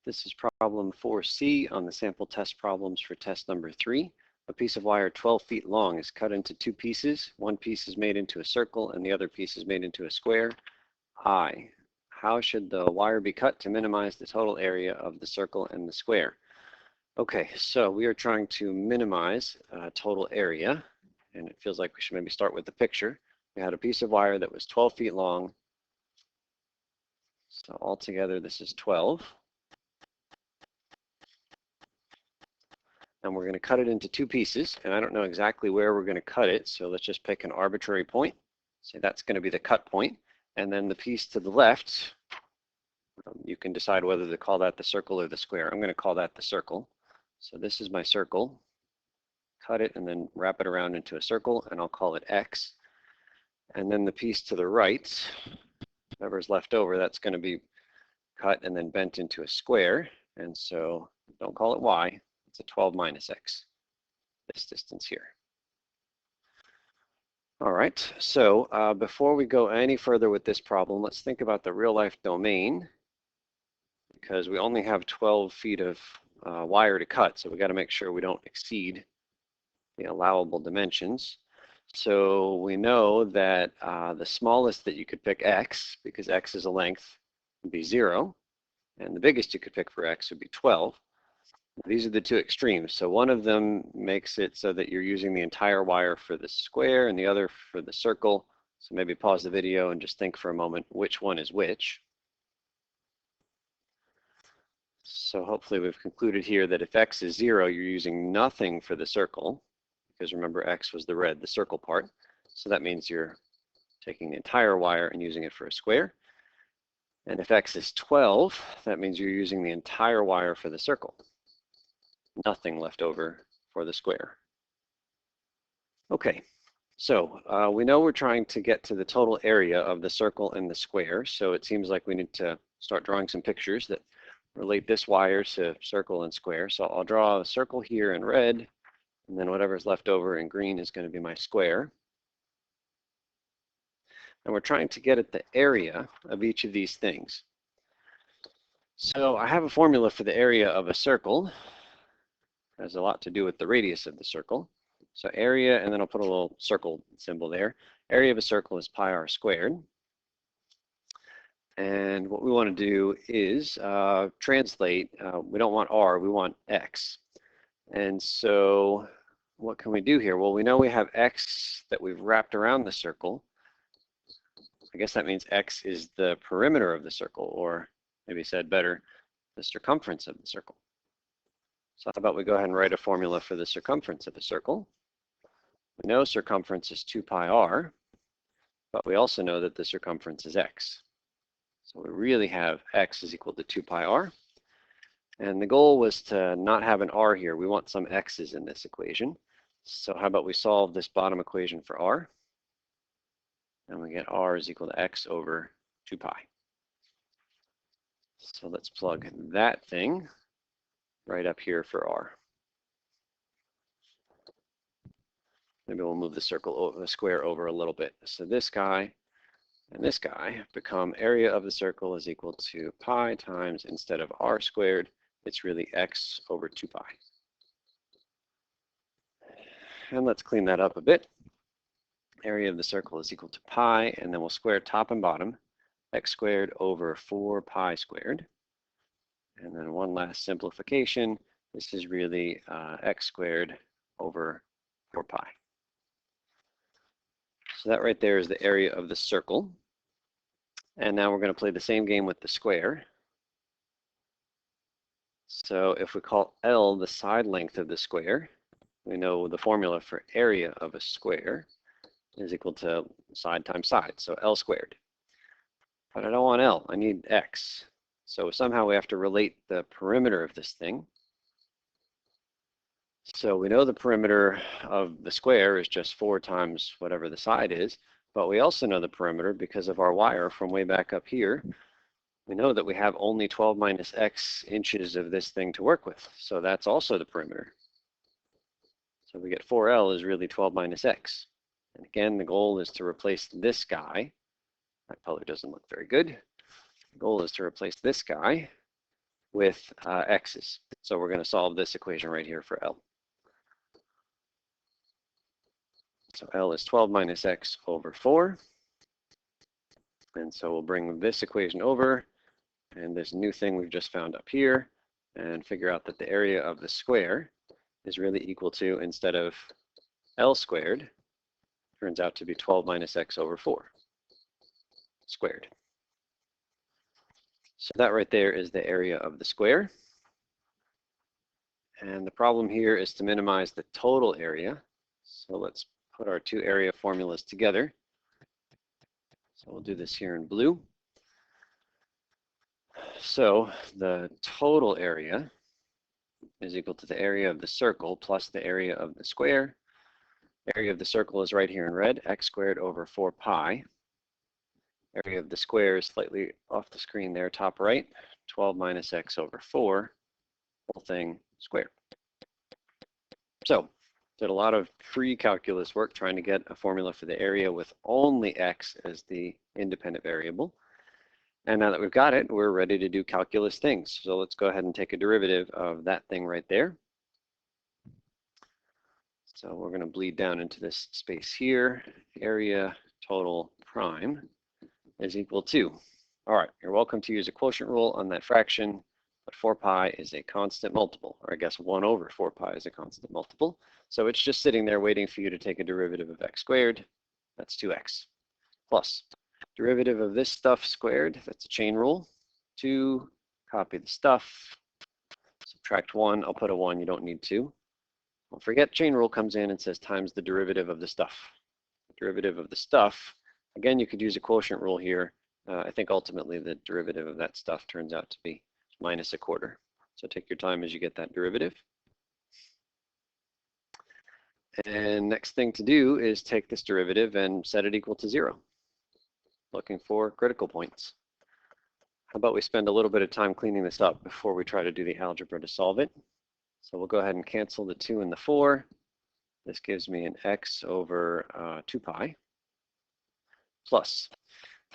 This is problem 4C on the sample test problems for test number 3. A piece of wire 12 feet long is cut into two pieces. One piece is made into a circle and the other piece is made into a square. I. How should the wire be cut to minimize the total area of the circle and the square? Okay, so we are trying to minimize total area, and it feels like we should maybe start with the picture. We had a piece of wire that was 12 feet long. So altogether this is 12. And we're going to cut it into two pieces, and I don't know exactly where we're going to cut it, so let's just pick an arbitrary point. Say that's going to be the cut point, and then the piece to the left, you can decide whether to call that the circle or the square. I'm going to call that the circle. So this is my circle. Cut it and then wrap it around into a circle, and I'll call it X. And then the piece to the right, whatever's left over, that's going to be cut and then bent into a square, and so don't call it Y. It's a 12 minus X, this distance here. All right, so before we go any further with this problem, let's think about the real life domain, because we only have 12 feet of wire to cut, so we got to make sure we don't exceed the allowable dimensions. So we know that the smallest that you could pick, X, because X is a length, would be 0, and the biggest you could pick for X would be 12. These are the two extremes. So one of them makes it so that you're using the entire wire for the square and the other for the circle. So maybe pause the video and just think for a moment which one is which. So hopefully we've concluded here that if X is 0, you're using nothing for the circle, because remember X was the red, the circle part. So that means you're taking the entire wire and using it for a square. And if X is 12, that means you're using the entire wire for the circle. Nothing left over for the square. Okay, so we know we're trying to get to the total area of the circle and the square, so it seems like we need to start drawing some pictures that relate this wire to circle and square. So I'll draw a circle here in red, and then whatever's left over in green is going to be my square. And we're trying to get at the area of each of these things. So I have a formula for the area of a circle. It has a lot to do with the radius of the circle. So area, and then I'll put a little circle symbol there. Area of a circle is pi r squared. And what we want to do is translate. We don't want r, we want x. And so what can we do here? Well, we know we have x that we've wrapped around the circle. I guess that means x is the perimeter of the circle, or maybe said better, the circumference of the circle. So how about we go ahead and write a formula for the circumference of a circle. We know circumference is 2 pi r, but we also know that the circumference is x. So we really have x is equal to 2 pi r. And the goal was to not have an r here. We want some x's in this equation. So how about we solve this bottom equation for r? And we get r is equal to x over 2 pi. So let's plug that thing right up here for r. Maybe we'll move the circle, the square over a little bit. So this guy and this guy become area of the circle is equal to pi times, instead of r squared, it's really x over 2 pi. And let's clean that up a bit. Area of the circle is equal to pi, and then we'll square top and bottom, x squared over 4 pi squared. And then one last simplification, this is really x squared over 4 pi. So that right there is the area of the circle. And now we're going to play the same game with the square. So if we call L the side length of the square, we know the formula for area of a square is equal to side times side, so L squared. But I don't want L, I need X. So somehow we have to relate the perimeter of this thing. So we know the perimeter of the square is just 4 times whatever the side is, but we also know the perimeter because of our wire from way back up here. We know that we have only 12 minus x inches of this thing to work with, so that's also the perimeter. So we get 4L is really 12 minus x. And again, the goal is to replace this guy. That color doesn't look very good. The goal is to replace this guy with x's. So we're going to solve this equation right here for L. So L is 12 minus x over 4. And so we'll bring this equation over and this new thing we've just found up here and figure out that the area of the square is really equal to, instead of L squared, turns out to be 12 minus x over 4 squared. So that right there is the area of the square. And the problem here is to minimize the total area. So let's put our two area formulas together. So we'll do this here in blue. So the total area is equal to the area of the circle plus the area of the square. Area of the circle is right here in red, x squared over 4 pi. Area of the square is slightly off the screen there, top right, 12 minus x over 4, whole thing squared. So did a lot of pre-calculus work trying to get a formula for the area with only x as the independent variable. And now that we've got it, we're ready to do calculus things. So let's go ahead and take a derivative of that thing right there. So we're going to bleed down into this space here. Area total prime is equal to, all right, you're welcome to use a quotient rule on that fraction, but 4 pi is a constant multiple, or I guess 1 over 4 pi is a constant multiple. So it's just sitting there waiting for you to take a derivative of x squared. That's 2x. Plus derivative of this stuff squared, that's a chain rule. 2, copy the stuff, subtract 1, I'll put a 1, you don't need to. Don't forget chain rule comes in and says times the derivative of the stuff. The derivative of the stuff, again, you could use a quotient rule here. I think ultimately the derivative of that stuff turns out to be minus a quarter. So take your time as you get that derivative. And next thing to do is take this derivative and set it equal to 0. Looking for critical points. How about we spend a little bit of time cleaning this up before we try to do the algebra to solve it? So we'll go ahead and cancel the 2 and the 4. This gives me an x over 2 pi plus.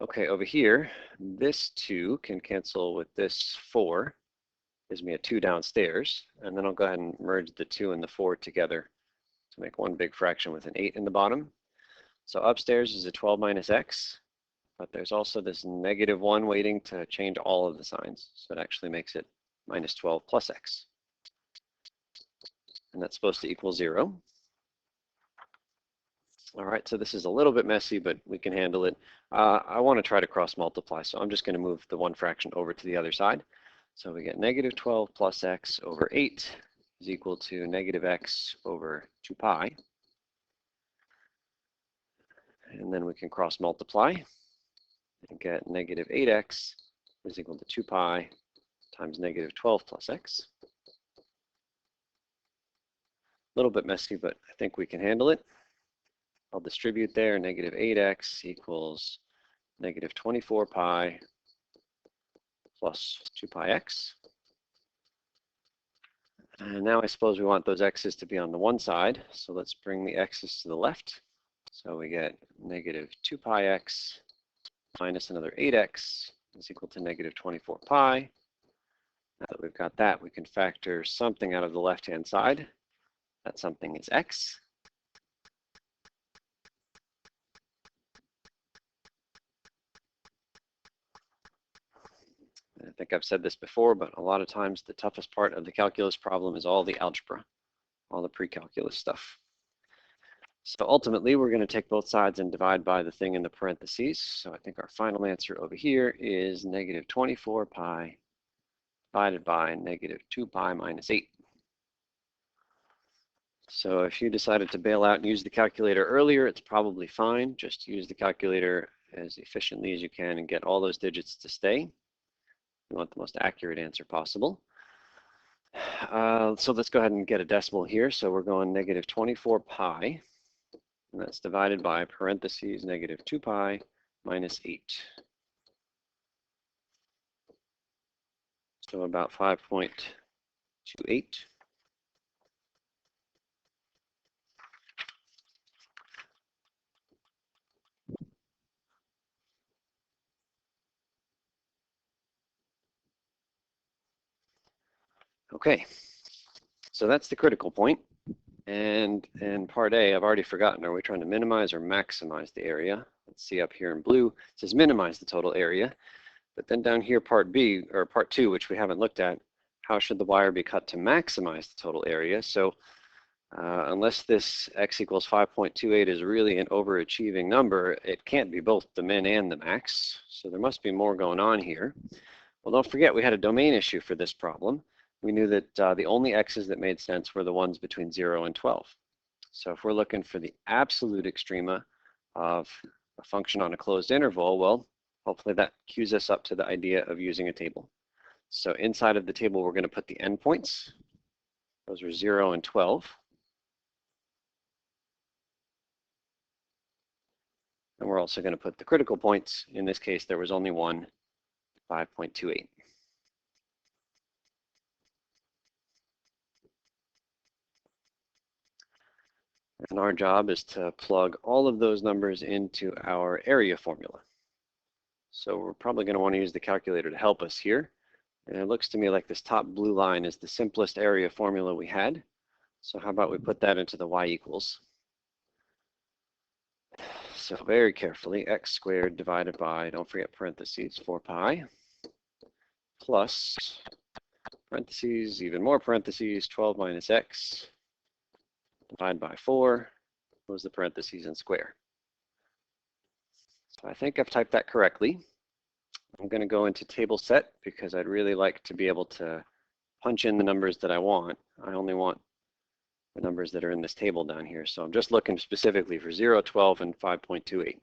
Okay, over here, this 2 can cancel with this 4. Gives me a 2 downstairs. And then I'll go ahead and merge the 2 and the 4 together to make one big fraction with an 8 in the bottom. So upstairs is a 12 minus x. But there's also this negative 1 waiting to change all of the signs. So it actually makes it minus 12 plus x. And that's supposed to equal 0. All right, so this is a little bit messy, but we can handle it. I want to try to cross multiply, so I'm just going to move the one fraction over to the other side. So we get negative 12 plus x over 8 is equal to negative x over 2 pi. And then we can cross multiply and get negative 8x is equal to 2 pi times negative 12 plus x. A little bit messy, but I think we can handle it. I'll distribute there, negative 8x equals negative 24 pi plus 2 pi x. And now I suppose we want those x's to be on the one side, so let's bring the x's to the left. So we get negative 2 pi x minus another 8x is equal to negative 24 pi. Now that we've got that, we can factor something out of the left-hand side. That something is x. I think I've said this before, but a lot of times the toughest part of the calculus problem is all the algebra, all the pre-calculus stuff. So ultimately, we're going to take both sides and divide by the thing in the parentheses. So I think our final answer over here is negative 24 pi divided by negative 2 pi minus 8. So if you decided to bail out and use the calculator earlier, it's probably fine. Just use the calculator as efficiently as you can and get all those digits to stay. You want the most accurate answer possible. So let's go ahead and get a decimal here. So we're going negative 24 pi, and that's divided by parentheses negative 2 pi minus 8. So about 5.28. Okay, so that's the critical point. And in part A, I've already forgotten, are we trying to minimize or maximize the area? Let's see up here in blue, it says minimize the total area. But then down here, part B, or part 2, which we haven't looked at, how should the wire be cut to maximize the total area? So unless this x equals 5.28 is really an overachieving number, it can't be both the min and the max. So there must be more going on here. Well, don't forget, we had a domain issue for this problem. We knew that the only x's that made sense were the ones between 0 and 12. So if we're looking for the absolute extrema of a function on a closed interval, well, hopefully that cues us up to the idea of using a table. So inside of the table, we're going to put the endpoints. Those are 0 and 12. And we're also going to put the critical points. In this case, there was only one, 5.28. And our job is to plug all of those numbers into our area formula. So we're probably going to want to use the calculator to help us here. And it looks to me like this top blue line is the simplest area formula we had. So how about we put that into the y equals. So very carefully, x squared divided by, don't forget parentheses, 4 pi, plus parentheses, even more parentheses, 12 minus x, divide by 4, close the parentheses and square. So I think I've typed that correctly. I'm going to go into table set because I'd really like to be able to punch in the numbers that I want. I only want the numbers that are in this table down here. So I'm just looking specifically for 0, 12, and 5.28.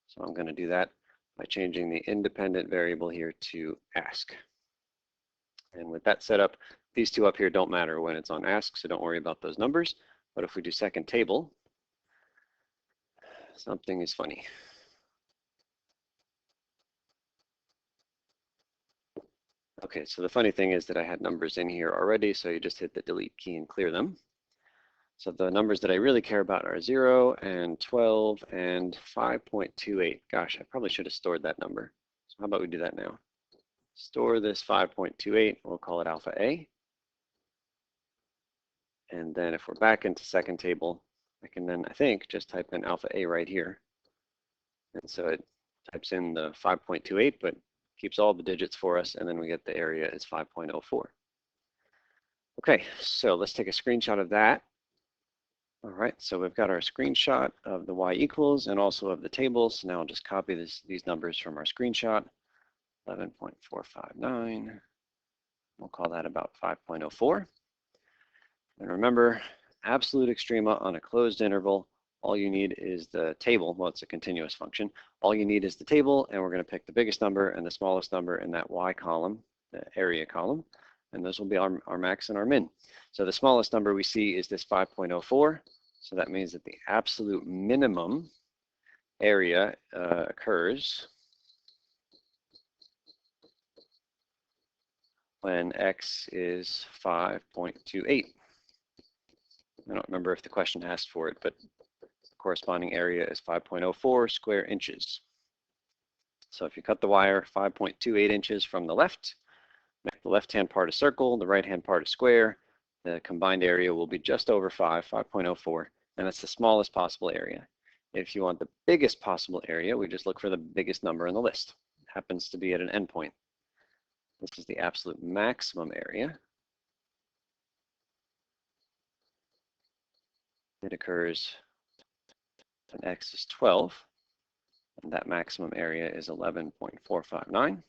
So I'm going to do that by changing the independent variable here to ask. And with that set up, these two up here don't matter when it's on ask, so don't worry about those numbers. But if we do second table, something is funny. Okay, so the funny thing is that I had numbers in here already, so you just hit the delete key and clear them. So the numbers that I really care about are 0 and 12 and 5.28. Gosh, I probably should have stored that number. So how about we do that now? Store this 5.28, we'll call it alpha A. And then if we're back into second table, I can then, I think, just type in alpha A right here. And so it types in the 5.28, but keeps all the digits for us, and then we get the area is 5.04. Okay, so let's take a screenshot of that. All right, so we've got our screenshot of the y equals and also of the tables. So now I'll just copy these numbers from our screenshot, 11.459. We'll call that about 5.04. And remember, absolute extrema on a closed interval, all you need is the table. Well, it's a continuous function. All you need is the table, and we're going to pick the biggest number and the smallest number in that y column, the area column. And those will be our max and our min. So the smallest number we see is this 5.04. So that means that the absolute minimum area occurs when x is 5.28. I don't remember if the question asked for it, but the corresponding area is 5.04 square inches. So if you cut the wire 5.28 inches from the left, make the left-hand part a circle, the right-hand part a square, the combined area will be just over 5.04, and that's the smallest possible area. If you want the biggest possible area, we just look for the biggest number in the list. It happens to be at an endpoint. This is the absolute maximum area. It occurs when x is 12, and that maximum area is 11.459.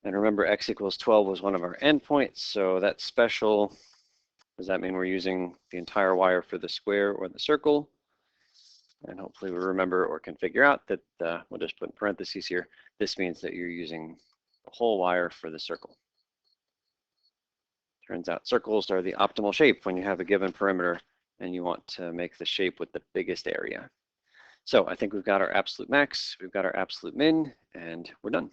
And remember, x equals 12 was one of our endpoints, so that's special. Does that mean we're using the entire wire for the square or the circle? And hopefully we remember or can figure out that, we'll just put in parentheses here, this means that you're using the whole wire for the circle. Turns out circles are the optimal shape when you have a given perimeter and you want to make the shape with the biggest area. So I think we've got our absolute max, we've got our absolute min, and we're done.